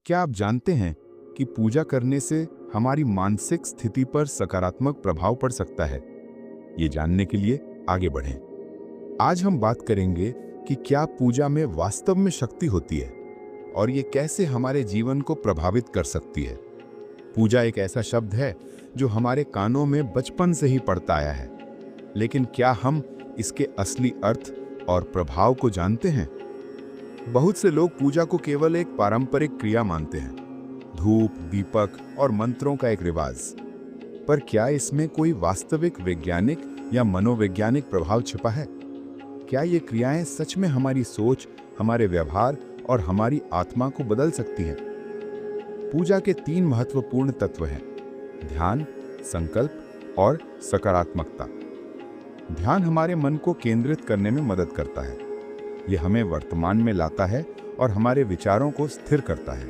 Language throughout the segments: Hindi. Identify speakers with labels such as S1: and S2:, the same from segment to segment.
S1: क्या आप जानते हैं कि पूजा करने से हमारी मानसिक स्थिति पर सकारात्मक प्रभाव पड़ सकता है? ये जानने के लिए आगे बढ़ें। आज हम बात करेंगे कि क्या पूजा में वास्तव में शक्ति होती है और ये कैसे हमारे जीवन को प्रभावित कर सकती है। पूजा एक ऐसा शब्द है जो हमारे कानों में बचपन से ही पड़ता आया है, लेकिन क्या हम इसके असली अर्थ और प्रभाव को जानते हैं? बहुत से लोग पूजा को केवल एक पारंपरिक क्रिया मानते हैं, धूप, दीपक और मंत्रों का एक रिवाज। पर क्या इसमें कोई वास्तविक वैज्ञानिक या मनोवैज्ञानिक प्रभाव छिपा है? क्या ये क्रियाएं सच में हमारी सोच, हमारे व्यवहार और हमारी आत्मा को बदल सकती हैं? पूजा के 3 महत्वपूर्ण तत्व हैं: ध्यान, संकल्प और सकारात्मकता। ध्यान हमारे मन को केंद्रित करने में मदद करता है। यह हमें वर्तमान में लाता है और हमारे विचारों को स्थिर करता है।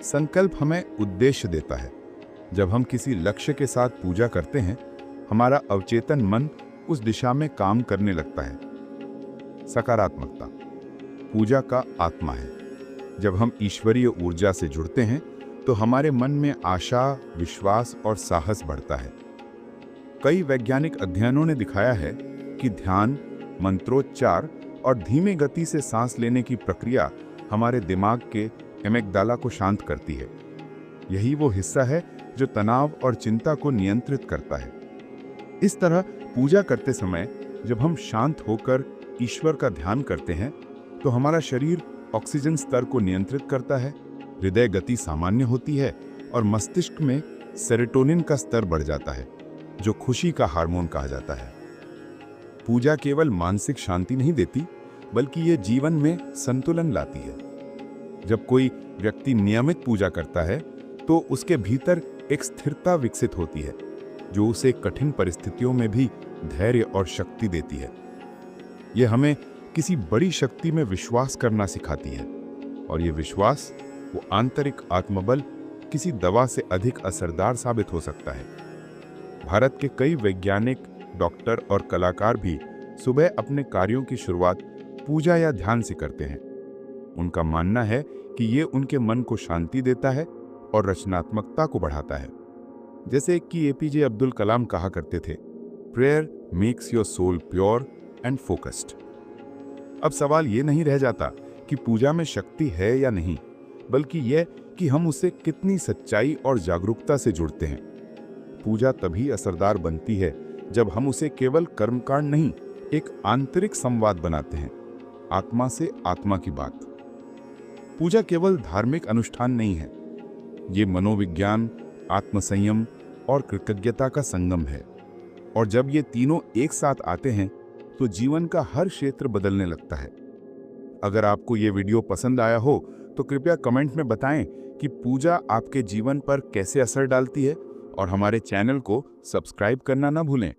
S1: संकल्प हमें उद्देश्य देता है। जब हम किसी लक्ष्य के साथ पूजा करते हैं, हमारा अवचेतन मन उस दिशा में काम करने लगता है। सकारात्मकता पूजा का आत्मा है। जब हम ईश्वरीय ऊर्जा से जुड़ते हैं तो हमारे मन में आशा, विश्वास और साहस बढ़ता है। कई वैज्ञानिक अध्ययनों ने दिखाया है कि ध्यान, मंत्रोच्चार और धीमे गति से सांस लेने की प्रक्रिया हमारे दिमाग के एमिग्डाला को शांत करती है। यही वो हिस्सा है जो तनाव और चिंता को नियंत्रित करता है। इस तरह पूजा करते समय जब हम शांत होकर ईश्वर का ध्यान करते हैं तो हमारा शरीर ऑक्सीजन स्तर को नियंत्रित करता है, हृदय गति सामान्य होती है और मस्तिष्क में सेरोटोनिन का स्तर बढ़ जाता है, जो खुशी का हार्मोन कहा जाता है। पूजा केवल मानसिक शांति नहीं देती, बल्कि ये जीवन में संतुलन लाती है। जब कोई व्यक्ति नियमित पूजा करता है तो उसके भीतर एक स्थिरता विकसित होती है, जो उसे कठिन परिस्थितियों में भी धैर्य और शक्ति देती है। यह हमें किसी बड़ी शक्ति में विश्वास करना सिखाती है, और ये विश्वास, वो आंतरिक आत्मबल, किसी दवा से अधिक असरदार साबित हो सकता है। भारत के कई वैज्ञानिक, डॉक्टर और कलाकार भी सुबह अपने कार्यों की शुरुआत पूजा या ध्यान से करते हैं। उनका मानना है कि ये उनके मन को शांति देता है और रचनात्मकता को बढ़ाता है। जैसे कि एपीजे अब्दुल कलाम कहा करते थे, prayer makes your soul pure and focused. अब सवाल ये नहीं रह जाता कि पूजा में शक्ति है या नहीं, बल्कि यह कि हम उसे कितनी सच्चाई और जागरूकता से जुड़ते हैं। पूजा तभी असरदार बनती है जब हम उसे केवल कर्मकांड नहीं, एक आंतरिक संवाद बनाते हैं, आत्मा से आत्मा की बात। पूजा केवल धार्मिक अनुष्ठान नहीं है, ये मनोविज्ञान, आत्मसंयम और कृतज्ञता का संगम है। और जब ये तीनों एक साथ आते हैं तो जीवन का हर क्षेत्र बदलने लगता है। अगर आपको ये वीडियो पसंद आया हो तो कृपया कमेंट में बताएं कि पूजा आपके जीवन पर कैसे असर डालती है, और हमारे चैनल को सब्सक्राइब करना ना भूलें।